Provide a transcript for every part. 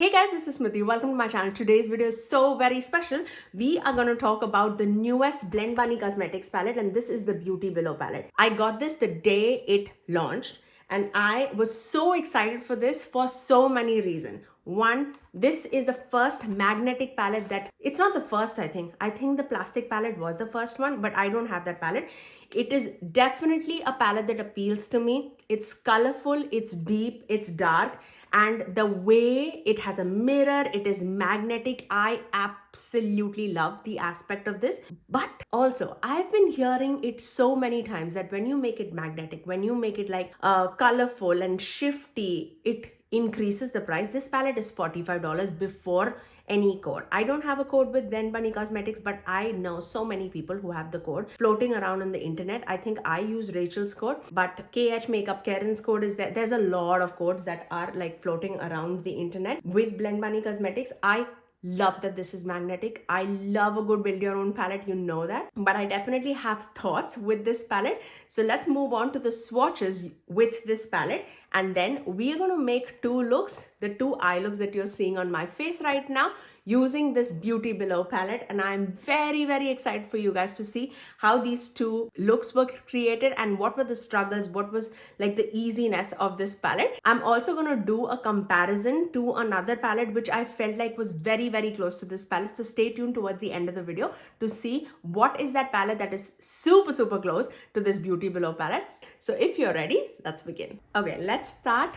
Hey guys, this is Smithy. Welcome to my channel. Today's video is so very special. We are going to talk about the newest 𝕭𝖊𝖑𝖔𝖚 cosmetics palette, and this is the Beauty Below palette. I got this the day it launched and I was so excited for this for so many reasons. One, this is the first magnetic palette that, it's not the first I think. I think the plastic palette was the first one, but I don't have that palette. It is definitely a palette that appeals to me. It's colorful, it's deep, it's dark. And the way it has a mirror, it is magnetic. I absolutely love the aspect of this. But also, I've been hearing it so many times that when you make it magnetic, when you make it like colorful and shifty, it increases the price. This palette is $45 before any code. I don't have a code with 𝕭𝖊𝖑𝖔𝖚 Cosmetics, but I know so many people who have the code floating around on the internet. I think I use Rachel's code, but 𝕭𝖊𝖑𝖑𝖔𝖚 code is there. There's a lot of codes that are like floating around the internet with 𝕭𝖊𝖑𝖔𝖚 Cosmetics. I love that this is magnetic. I love a good build your own palette, you know that. But I definitely have thoughts with this palette. So let's move on to the swatches with this palette. And then we're going to make two looks, the two eye looks that you're seeing on my face right now, using this Beauty Below palette. And I'm very excited for you guys to see how these two looks were created and what were the struggles, what was like the easiness of this palette. I'm also going to do a comparison to another palette which I felt like was very close to this palette. So stay tuned towards the end of the video to see what is that palette that is super close to this Beauty Below palette. So if you're ready, let's begin. Okay, let's start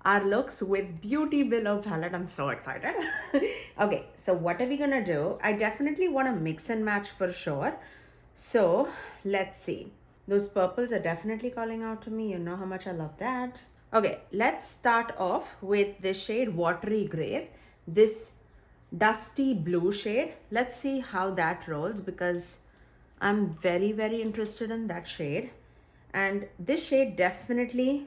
our looks with Beauty Below palette. I'm so excited. Okay, so what are we gonna do? I definitely want to mix and match for sure. So let's see. Those purples are definitely calling out to me. You know how much I love that. Okay, let's start off with this shade Watery Grave, this dusty blue shade. Let's see how that rolls because I'm very interested in that shade. And this shade definitely,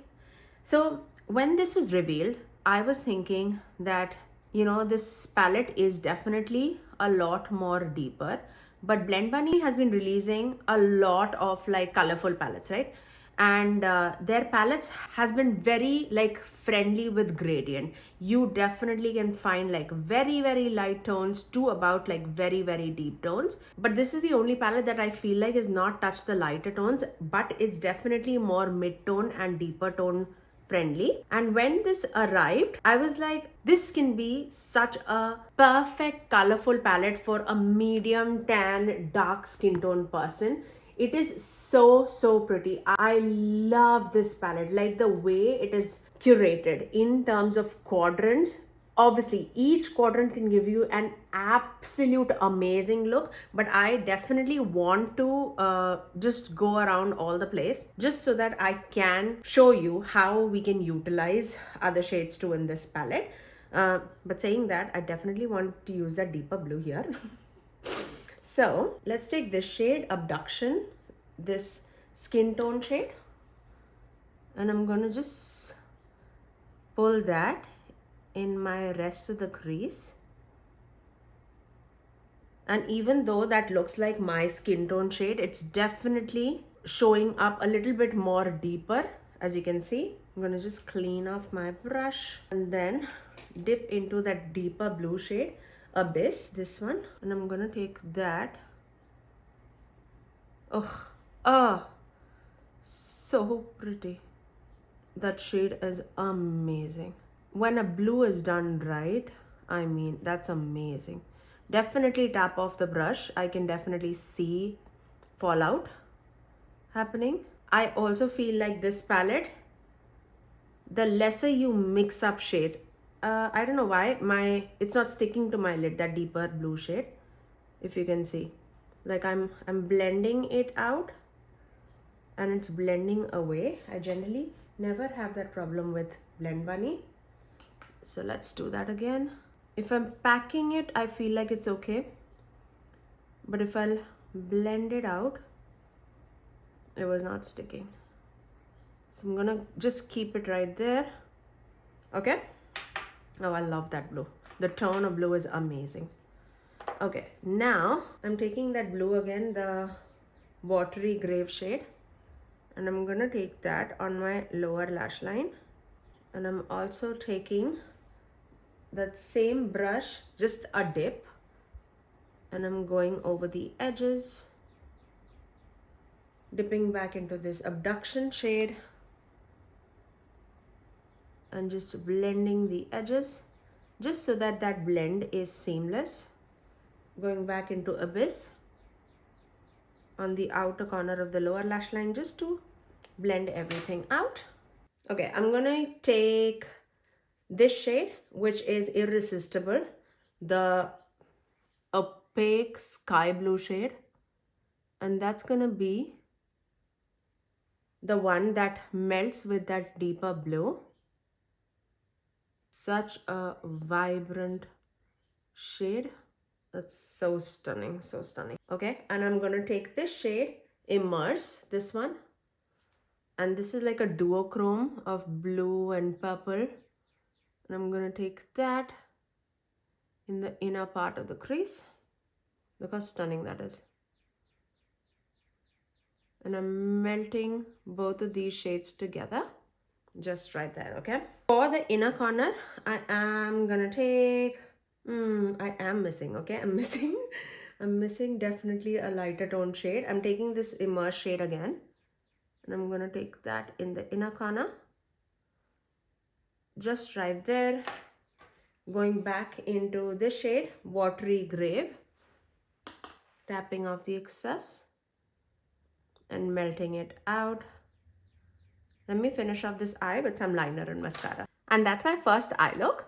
so when this was revealed, I was thinking that, you know, this palette is definitely a lot more deeper, but 𝕭𝖊𝖑𝖔𝖚 has been releasing a lot of like colorful palettes, right? And their palettes has been very like friendly with gradient. You definitely can find like very light tones to about like very deep tones, but this is the only palette that I feel like is not touched the lighter tones, but it's definitely more mid-tone and deeper tone friendly. And when this arrived, I was like, this can be such a perfect colorful palette for a medium tan dark skin tone person. It is so pretty. I love this palette, like the way it is curated in terms of quadrants. Obviously, each quadrant can give you an absolute amazing look, but I definitely want to just go around all the place just so that I can show you how we can utilize other shades too in this palette. But saying that, I definitely want to use that deeper blue here. So let's take this shade Abduction, this skin tone shade, and I'm gonna just pull that in my rest of the crease. And even though that looks like my skin tone shade, it's definitely showing up a little bit more deeper, as you can see. I'm gonna just clean off my brush and then dip into that deeper blue shade, Abyss, this one, and I'm gonna take that. Oh, so pretty. That shade is amazing. When a blue is done right, I mean, that's amazing. Definitely tap off the brush. I can definitely see fallout happening. I also feel like this palette, the lesser you mix up shades, I don't know why it's not sticking to my lid, that deeper blue shade, if you can see. Like I'm blending it out and it's blending away. I generally never have that problem with 𝕭𝖊𝖑𝖔𝖚. So let's do that again. If I'm packing it, I feel like it's okay. But if I'll blend it out, it was not sticking. So I'm gonna just keep it right there. Okay. Oh, I love that blue. The tone of blue is amazing. Okay, now I'm taking that blue again, the Watery Grave shade, and I'm gonna take that on my lower lash line. And I'm also taking that same brush, just a dip, and I'm going over the edges, dipping back into this abduction shade and just blending the edges just so that that blend is seamless. Going back into abyss on the outer corner of the lower lash line just to blend everything out. Okay, I'm gonna take this shade, which is Irresistible, the opaque sky blue shade, and that's gonna be the one that melts with that deeper blue. Such a vibrant shade. That's so stunning, so stunning. Okay, and I'm gonna take this shade, Immerse, this one, and this is like a duochrome of blue and purple, and I'm gonna take that in the inner part of the crease. Look how stunning that is. And I'm melting both of these shades together just right there. Okay, for the inner corner I am gonna take I am missing, okay, I'm missing definitely a lighter tone shade. I'm taking this Immerse shade again, and I'm gonna take that in the inner corner just right there. Going back into this shade, Watery Grave, tapping off the excess and melting it out. Let me finish off this eye with some liner and mascara. And that's my first eye look.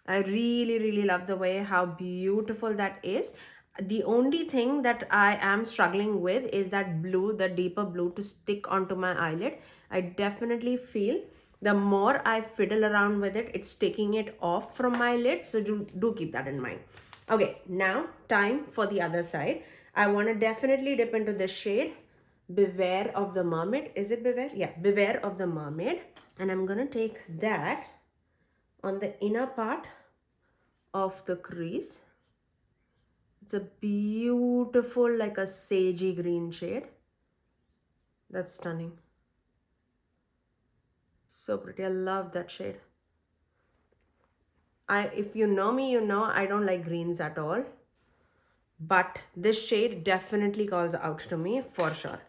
I really love the way how beautiful that is. The only thing that I am struggling with is that blue, the deeper blue, to stick onto my eyelid. I definitely feel the more I fiddle around with it, it's taking it off from my lid. So do keep that in mind. Okay, now time for the other side. I want to definitely dip into this shade, Beware of the Mermaid. Is it Beware? Yeah, Beware of the Mermaid. And I'm gonna take that on the inner part of the crease. It's a beautiful, like a sagey green shade. That's stunning. So pretty. I love that shade. If you know me, you know I don't like greens at all. But this shade definitely calls out to me for sure.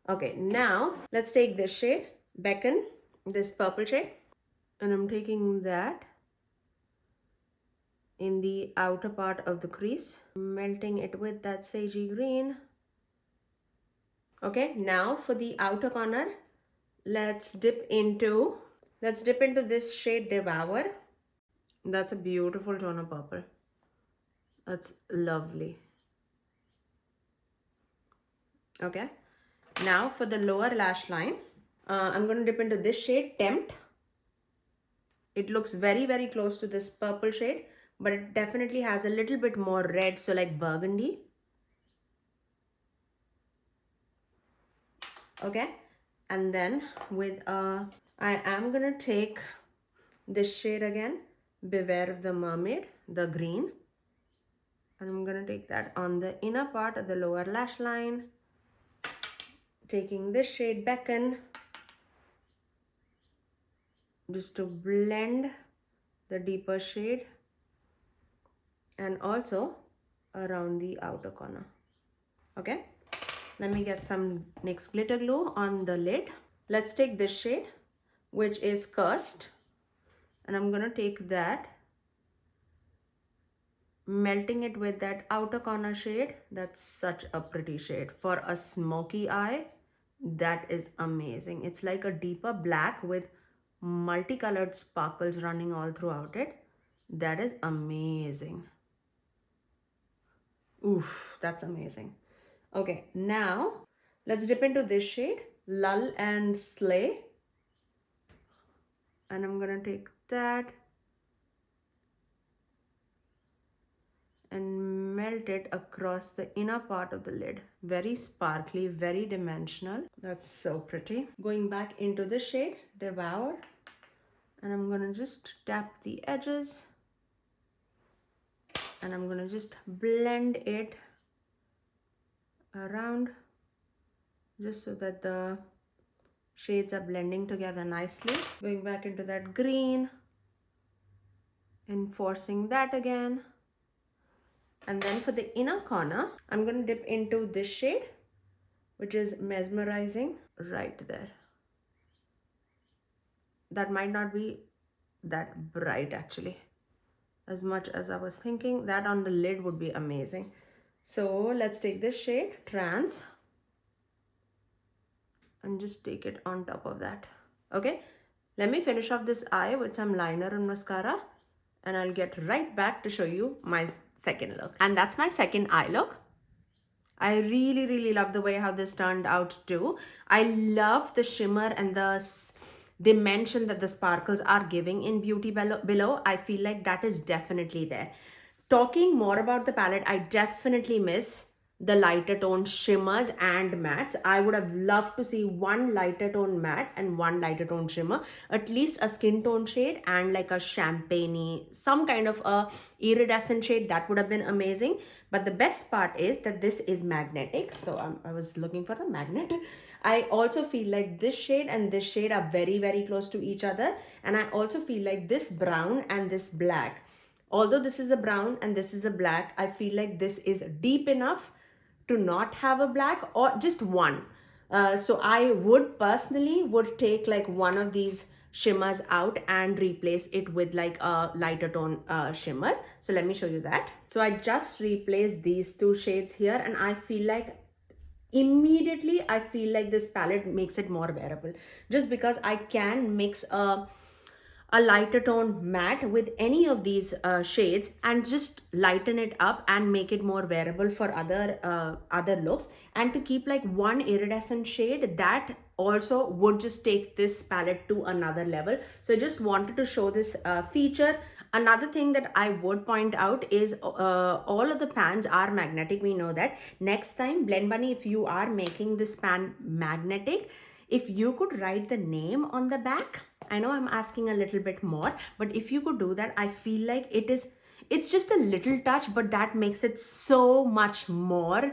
Okay, now let's take this shade, Beckon, this purple shade. And I'm taking that in the outer part of the crease, melting it with that sagey green. Okay, now for the outer corner, let's dip into this shade, Devour. That's a beautiful tone of purple. That's lovely. Okay, now for the lower lash line, I'm going to dip into this shade, Tempt. It looks very close to this purple shade, but it definitely has a little bit more red, so like burgundy. Okay, and then with I am gonna take this shade again, Beware of the Mermaid, the green, and I'm gonna take that on the inner part of the lower lash line. Taking this shade, Beckon, just to blend the deeper shade and also around the outer corner. Okay, let me get some NYX glitter glue on the lid. Let's take this shade, which is Cursed, and I'm gonna take that, melting it with that outer corner shade. That's such a pretty shade for a smoky eye. That is amazing. It's like a deeper black with multicolored sparkles running all throughout it. That is amazing. Oof, that's amazing. Okay, now let's dip into this shade, Lull and Slay, and I'm gonna take that and melt it across the inner part of the lid. Very sparkly, very dimensional. That's so pretty. Going back into the shade, Devour, and I'm gonna just tap the edges, and I'm gonna just blend it around just so that the shades are blending together nicely. Going back into that green, Enforcing that again. And then for the inner corner, I'm going to dip into this shade, which is mesmerizing, right there. That might not be that bright actually, as much as I was thinking. That on the lid would be amazing. So let's take this shade, Trans, and just take it on top of that. Okay, let me finish off this eye with some liner and mascara, and I'll get right back to show you my second look. And that's my second eye look. I really love the way how this turned out too. I love the shimmer and the dimension that the sparkles are giving in Beauty Below. I feel like that is definitely there. Talking more about the palette, I definitely miss the lighter tone shimmers and mattes. I would have loved to see one lighter tone matte and one lighter tone shimmer, at least a skin tone shade and like a champagne-y, some kind of a iridescent shade. That would have been amazing. But the best part is that this is magnetic. So I was looking for the magnet. I also feel like this shade and this shade are very close to each other. And I also feel like this brown and this black, although this is a brown and this is a black, I feel like this is deep enough to not have a black or just one. So I would personally take like one of these shimmers out and replace it with like a lighter tone shimmer. So let me show you that. So I just replaced these two shades here, and I feel like immediately I feel like this palette makes it more wearable, just because I can mix a lighter tone matte with any of these shades and just lighten it up and make it more wearable for other looks. And to keep like one iridescent shade, that also would just take this palette to another level. So I just wanted to show this feature. Another thing that I would point out is all of the pans are magnetic. We know that. Next time, Blend Bunny, if you are making this pan magnetic, if you could write the name on the back. I know I'm asking a little bit more, but if you could do that, I feel like it's just a little touch, but that makes it so much more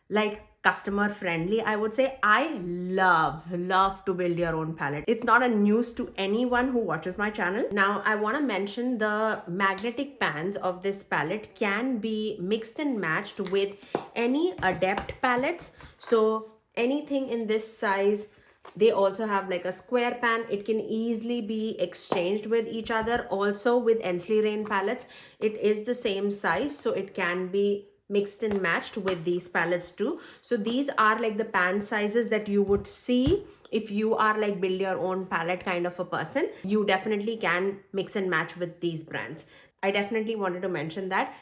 like customer friendly, I would say. I love to build your own palette. It's not a news to anyone who watches my channel. Now, I want to mention the magnetic pans of this palette can be mixed and matched with any Adept palettes. So anything in this size. They also have like a square pan. It can easily be exchanged with each other. Also with Ensley Rain palettes, it is the same size, so it can be mixed and matched with these palettes too. So these are like the pan sizes that you would see if you are like build your own palette kind of a person. You definitely can mix and match with these brands. I definitely wanted to mention that.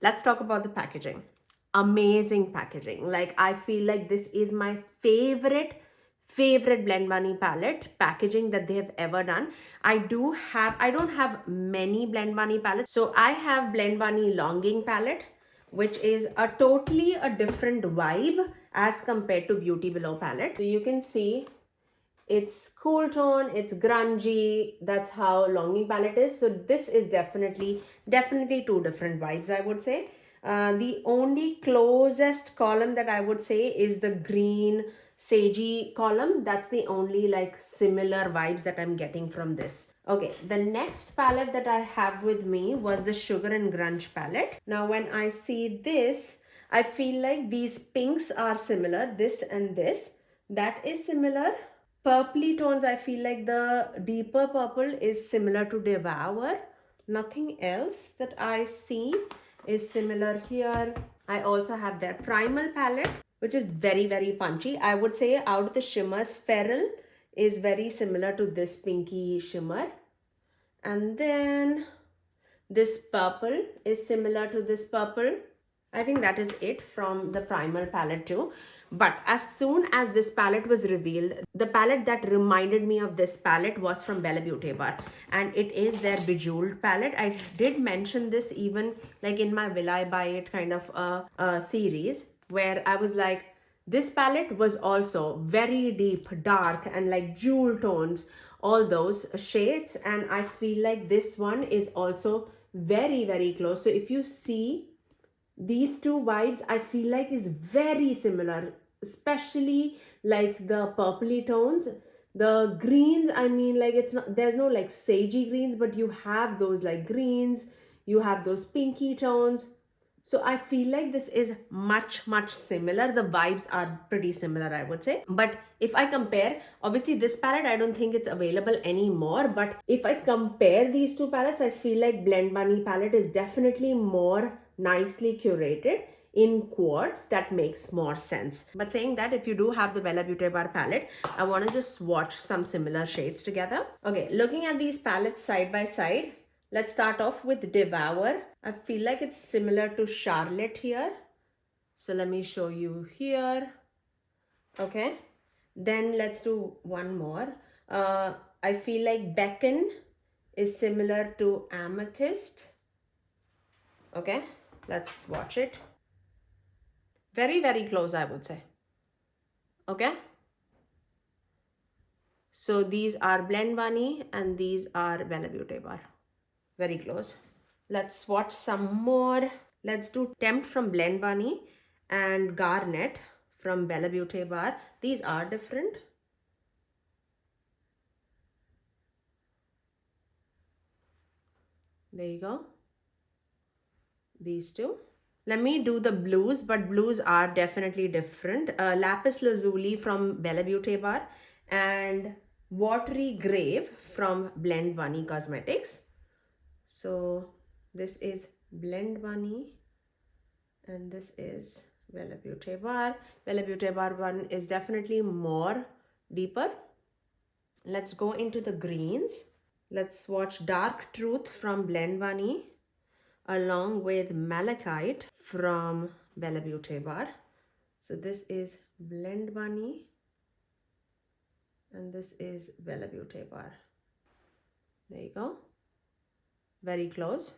Let's talk about the packaging. Amazing packaging. Like, I feel like this is my favorite Blend Bunny palette packaging that they have ever done. I don't have many Blend Bunny palettes. So I have Blend Bunny Longing palette, which is a totally a different vibe as compared to Beauty Below palette. So you can see it's cool tone, it's grungy. That's how Longing palette is. So this is definitely two different vibes, I would say. The only closest column that I would say is the green sagey column. That's the only like similar vibes that I'm getting from this. Okay, the next palette that I have with me was the Sugar and Grunge palette. Now when I see this, I feel like these pinks are similar, this and this. That is similar. Purpley tones, I feel like the deeper purple is similar to Devour. Nothing else that I see is similar here. I also have their Primal palette, which is very punchy. I would say out of the shimmers, Feral is very similar to this pinky shimmer. And then this purple is similar to this purple. I think that is it from the Primal palette too. But as soon as this palette was revealed, the palette that reminded me of this palette was from 𝕭𝖊𝖑𝖔𝖚, and it is their Bejeweled palette. I did mention this even like in my Will I Buy It kind of a series, where I was like, this palette was also very deep, dark, and like jewel tones, all those shades. And I feel like this one is also very close. So if you see these two vibes, I feel like is very similar, especially like the purpley tones. The greens, I mean, like it's not, there's no like sagey greens, but you have those like greens, you have those pinky tones. So I feel like this is much similar. The vibes are pretty similar, I would say. But if I compare, obviously this palette, I don't think it's available anymore. But if I compare these two palettes, I feel like Blend Bunny palette is definitely more nicely curated in quartz. That makes more sense. But saying that, if you do have the Bella Beauty Bar palette, I want to just swatch some similar shades together. Okay, looking at these palettes side by side, let's start off with 𝕭𝖊𝖏𝖚. I feel like it's similar to Charlotte here. So let me show you here. Okay. Then let's do one more. I feel like 𝕭𝖏𝖚 is similar to amethyst. Okay. Let's watch it. Very close, I would say. Okay. So these are Blend Bunny and these are Bella Beauty Bar. Very close. Let's watch some more. Let's do Tempt from Blend Bunny and Garnet from Bella Beauty Bar. These are different. There you go. These two. Let me do the blues, but blues are definitely different. Lapis Lazuli from Bella Beauty Bar and Watery Grave from Blend Bunny Cosmetics. So this is Blend Bunny and this is Bella Beauty Bar. Bella Beauty Bar one is definitely more deeper. Let's go into the greens. Let's watch Dark Truth from Blend Bunny along with Malachite from Bella Beauty Bar. So this is Blend Bunny and this is Bella Beauty Bar. There you go. Very close.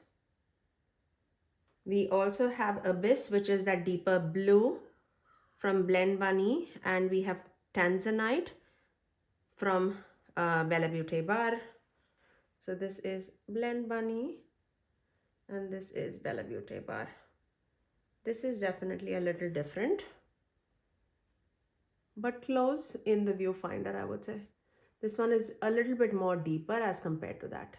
We also have Abyss, which is that deeper blue from Blend Bunny, and we have Tanzanite from Bella Beauty Bar. So this is Blend Bunny and this is Bella Beauty Bar. This is definitely a little different, but close in the viewfinder, I would say. This one is a little bit more deeper as compared to that.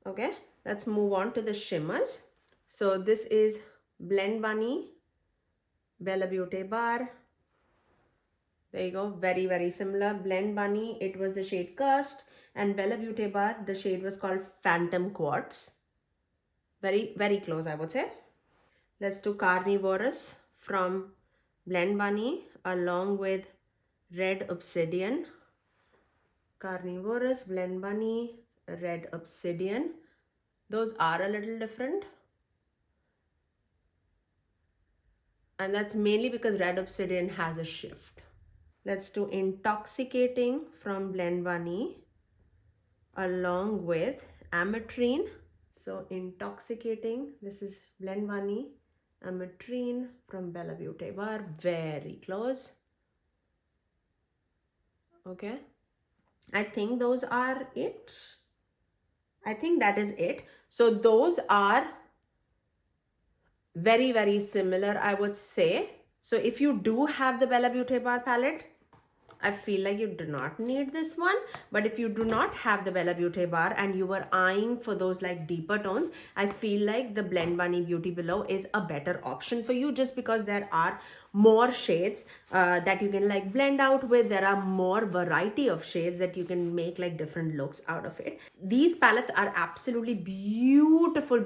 Okay, let's move on to the shimmers. So this is Blend Bunny, Bella Beauty Bar. There you go, very similar. Blend Bunny, it was the shade Cust, and Bella Beauty Bar, the shade was called Phantom Quartz. Very close, I would say. Let's do Carnivorous from Blend Bunny along with Red Obsidian. Carnivorous, Blend Bunny, Red Obsidian. Those are a little different. And that's mainly because Red Obsidian has a shift. Let's do Intoxicating from Blend Bunny along with Ametrine. So Intoxicating, this is Blend Bunny, Ametrine from Bella Beauty Bar. Very close. Okay. I think those are it. I think that is it. So those are very similar, I would say. So if you do have the Bella Beauty Bar palette, I feel like you do not need this one. But if you do not have the Bella Beauty Bar and you were eyeing for those like deeper tones, I feel like the Blend Bunny Beauty Below is a better option for you, just because there are more shades that you can like blend out with. There are more variety of shades that you can make like different looks out of it. These palettes are absolutely beautiful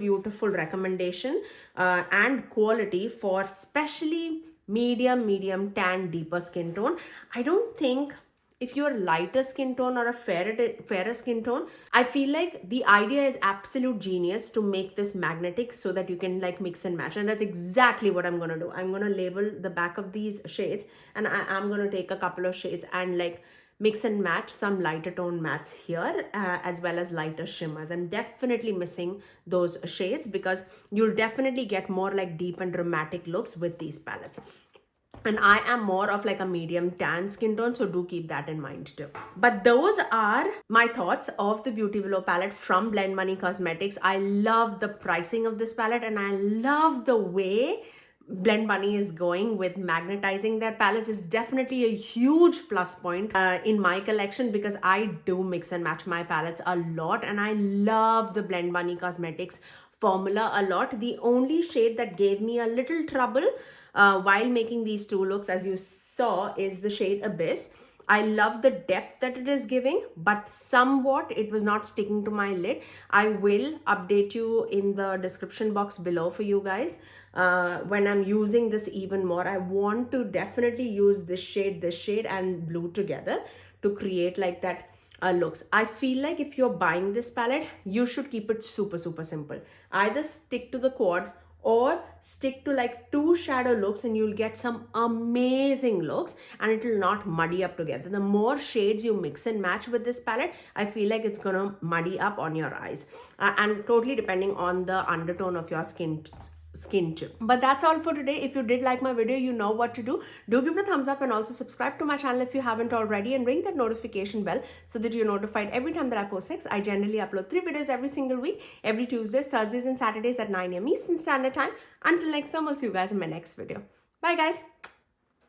recommendation and quality for especially medium tan deeper skin tone. I don't think if you're lighter skin tone or a fairer skin tone, I feel like the idea is absolute genius to make this magnetic so that you can like mix and match. And that's exactly what I'm going to do. I'm going to label the back of these shades and I'm going to take a couple of shades and like mix and match some lighter tone mattes here as well as lighter shimmers. I'm definitely missing those shades because you'll definitely get more like deep and dramatic looks with these palettes. And I am more of like a medium tan skin tone, so do keep that in mind too. But those are my thoughts of the Beauty Below palette from Blend Bunny Cosmetics. I love the pricing of this palette and I love the way Blend Bunny is going with magnetizing their palettes is definitely a huge plus point in my collection, because I do mix and match my palettes a lot, and I love the Blend Bunny Cosmetics formula a lot. The only shade that gave me a little trouble while making these two looks, as you saw, is the shade Abyss. I love the depth that it is giving, but somewhat it was not sticking to my lid. I will update you in the description box below for you guys when I'm using this even more. I want to definitely use this shade and blue together to create like that looks. I feel like if you're buying this palette, you should keep it super simple. Either stick to the quads or stick to like 2 shadow looks, and you'll get some amazing looks, and it will not muddy up together. The more shades you mix and match with this palette, I feel like it's gonna muddy up on your eyes, and totally depending on the undertone of your skin too. But that's all for today. If you did like my video, you know what to do. Do give it a thumbs up, and also subscribe to my channel if you haven't already, and ring that notification bell so that you're notified every time that I post 6. I generally upload 3 videos every single week, every Tuesdays, Thursdays and Saturdays at 9 AM Eastern Standard Time. Until next time, I'll see you guys in my next video. Bye guys.